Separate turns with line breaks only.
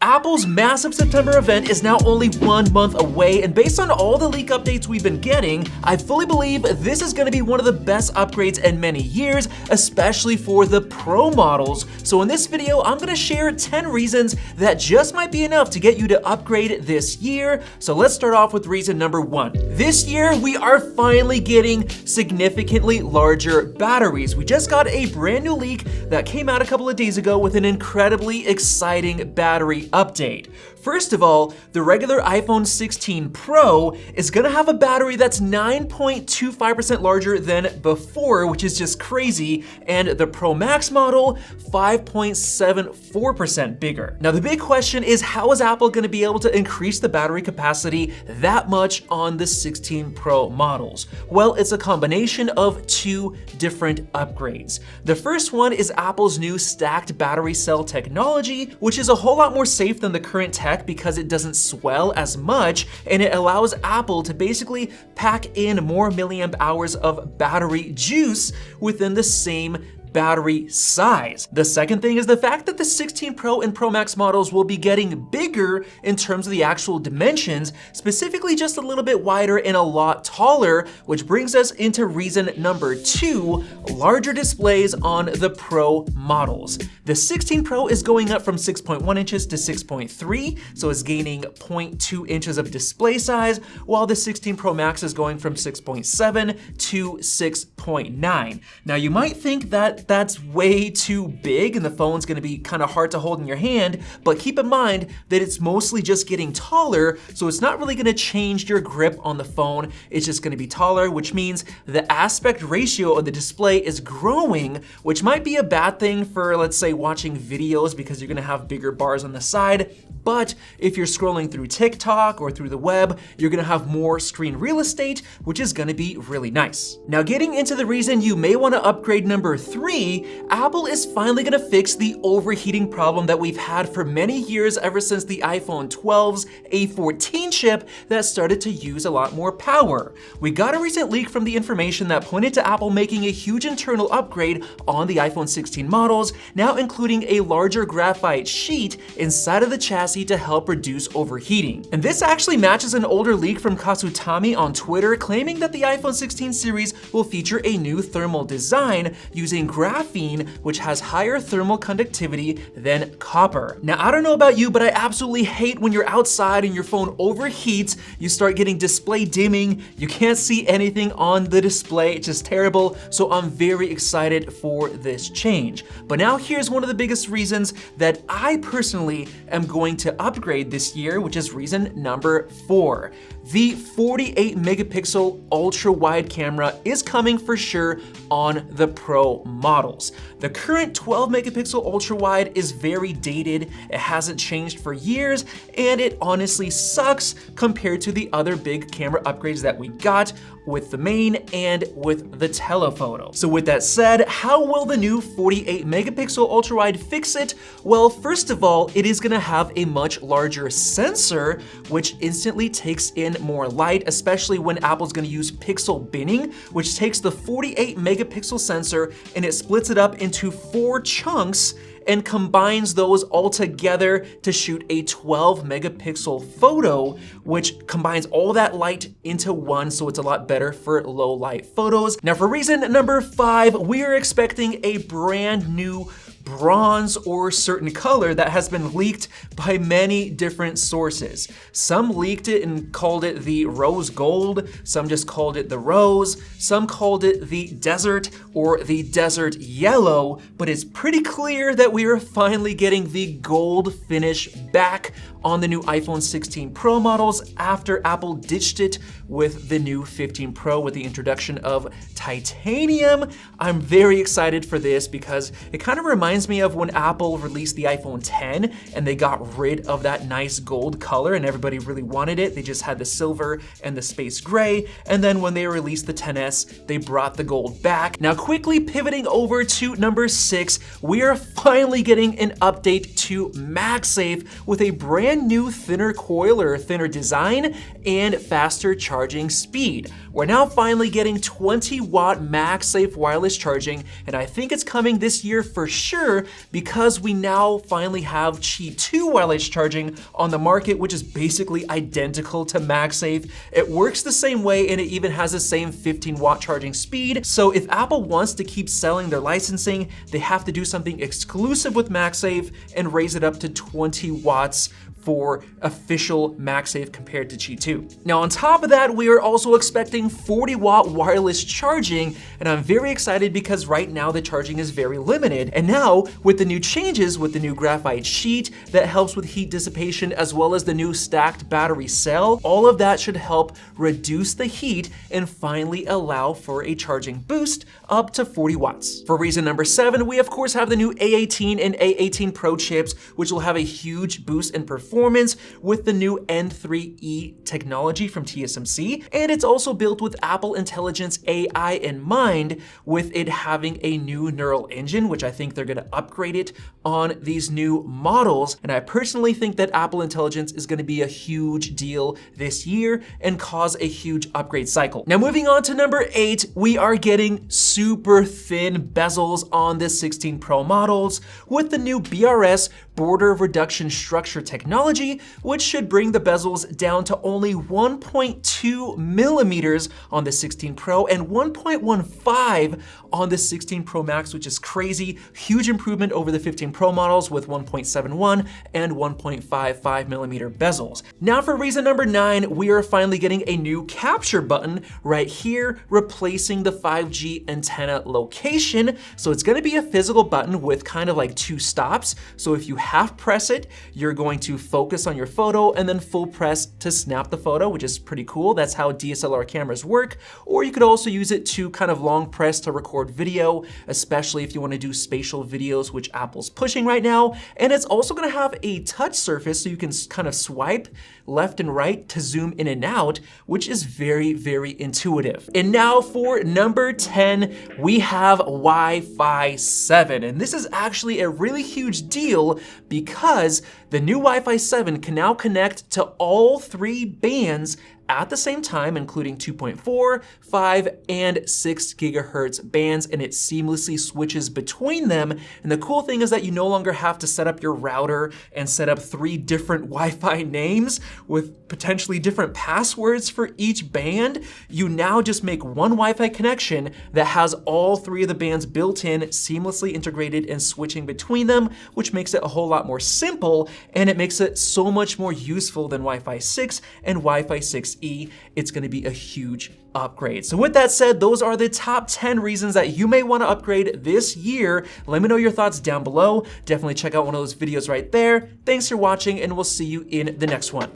Apple's massive September event is now only 1 month away, and based on all the leak updates we've been getting, I fully believe this is going to be one of the best upgrades in many years, especially for the Pro models. So in this video, I'm going to share 10 reasons that just might be enough to get you to upgrade this year. So let's start off with reason number 1. This year, we are finally getting significantly larger batteries. We just got a brand new leak that came out a couple of days ago with an incredibly exciting battery update. First of all, the regular iPhone 16 Pro is gonna have a battery that's 9.25% larger than before, which is just crazy, and the Pro Max model, 5.74% bigger. Now the big question is, how is Apple gonna be able to increase the battery capacity that much on the 16 Pro models? Well, it's a combination of 2 different upgrades. The first one is Apple's new stacked battery cell technology, which is a whole lot more safe than the current tech because it doesn't swell as much, and it allows Apple to basically pack in more milliamp hours of battery juice within the same battery size. The second thing is the fact that the 16 Pro and Pro Max models will be getting bigger in terms of the actual dimensions, specifically just a little bit wider and a lot taller, which brings us into reason number 2, larger displays on the Pro models. The 16 Pro is going up from 6.1 inches to 6.3, so it's gaining 0.2 inches of display size, while the 16 Pro Max is going from 6.7 to 6.9. Now you might think that that's way too big and the phone's gonna be kind of hard to hold in your hand, but keep in mind that it's mostly just getting taller, so it's not really gonna change your grip on the phone. It's just gonna be taller, which means the aspect ratio of the display is growing, which might be a bad thing for, let's say, watching videos because you're gonna have bigger bars on the side. But if you're scrolling through TikTok or through the web, you're gonna have more screen real estate, which is gonna be really nice. Now getting into the reason you may wanna upgrade number 3, Apple is finally gonna fix the overheating problem that we've had for many years ever since the iPhone 12's A14 chip that started to use a lot more power. We got a recent leak from the information that pointed to Apple making a huge internal upgrade on the iPhone 16 models, now including a larger graphite sheet inside of the chassis to help reduce overheating. And this actually matches an older leak from Kasutami on Twitter claiming that the iPhone 16 series will feature a new thermal design using graphene, which has higher thermal conductivity than copper. Now, I don't know about you, but I absolutely hate when you're outside and your phone overheats, you start getting display dimming, you can't see anything on the display, it's just terrible, so I'm very excited for this change. But now here's one of the biggest reasons that I personally am going to upgrade this year, which is reason number 4. The 48 megapixel ultra wide camera is coming for sure on the Pro models. The current 12 megapixel ultra wide is very dated, it hasn't changed for years, and it honestly sucks compared to the other big camera upgrades that we got with the main and with the telephoto. So with that said, how will the new 48 megapixel ultra wide fix it? Well, first of all, it is gonna have a much larger sensor, which instantly takes in more light, especially when Apple's gonna use pixel binning, which takes the 48 megapixel sensor and it splits it up into 4 chunks and combines those all together to shoot a 12 megapixel photo, which combines all that light into one, so it's a lot better for low light photos. Now for reason number 5, we are expecting a brand new bronze or certain color that has been leaked by many different sources. Some leaked it and called it the rose gold, some just called it the rose, some called it the desert or the desert yellow, but it's pretty clear that we are finally getting the gold finish back on the new iPhone 16 Pro models after Apple ditched it with the new 15 Pro with the introduction of titanium. I'm very excited for this because it kind of reminds me of when Apple released the iPhone 10 and they got rid of that nice gold color and everybody really wanted it. They just had the silver and the space gray, and then when they released the 10s, they brought the gold back. Now quickly pivoting over to number 6, we are finally getting an update to MagSafe with a brand new thinner coil or thinner design and faster charging speed. We're now finally getting 20-watt MagSafe wireless charging, and I think it's coming this year for sure, sure because we now finally have Qi 2 wireless charging on the market, which is basically identical to MagSafe. It works the same way and it even has the same 15-watt charging speed. So if Apple wants to keep selling their licensing, they have to do something exclusive with MagSafe and raise it up to 20 watts for official MagSafe compared to Qi 2. Now on top of that, we are also expecting 40-watt wireless charging, and I'm very excited because right now the charging is very limited. And now with the new changes, with the new graphite sheet that helps with heat dissipation, as well as the new stacked battery cell, all of that should help reduce the heat and finally allow for a charging boost up to 40 watts. For reason number 7, we of course have the new A18 and A18 Pro chips, which will have a huge boost in performance with the new N3E technology from TSMC, and it's also built with Apple Intelligence AI in mind, with it having a new neural engine, which I think they're going to upgrade it on these new models. And I personally think that Apple Intelligence is going to be a huge deal this year and cause a huge upgrade cycle. Now moving on to number 8, we are getting super thin bezels on the 16 Pro models with the new BRS border reduction structure technology, which should bring the bezels down to only 1.2 millimeters on the 16 Pro and 1.15 on the 16 Pro Max, which is crazy. Huge improvement over the 15 Pro models with 1.71 and 1.55 millimeter bezels. Now for reason number 9, we are finally getting a new capture button right here, replacing the 5G antenna location. So it's gonna be a physical button with kind of like 2 stops. So if you half press it, you're going to focus on your photo and then full press to snap the photo, which is pretty cool. That's how DSLR cameras work. Or you could also use it to kind of long press to record video, especially if you want to do spatial videos, which Apple's pushing right now. And it's also going to have a touch surface so you can kind of swipe left and right to zoom in and out, which is very, very intuitive. And now for number 10, we have Wi-Fi 7. And this is actually a really huge deal because the new Wi-Fi 7 can now connect to all 3 bands at the same time, including 2.4, 5, and 6 gigahertz bands, and it seamlessly switches between them. And the cool thing is that you no longer have to set up your router and set up 3 different Wi-Fi names with potentially different passwords for each band. You now just make one Wi-Fi connection that has all 3 of the bands built in, seamlessly integrated and switching between them, which makes it a whole lot more simple, and it makes it so much more useful than Wi-Fi 6 and Wi-Fi 6E. It's going to be a huge upgrade. So with that said, those are the top 10 reasons that you may want to upgrade this year. Let me know your thoughts down below. Definitely check out one of those videos right there. Thanks for watching, and we'll see you in the next one.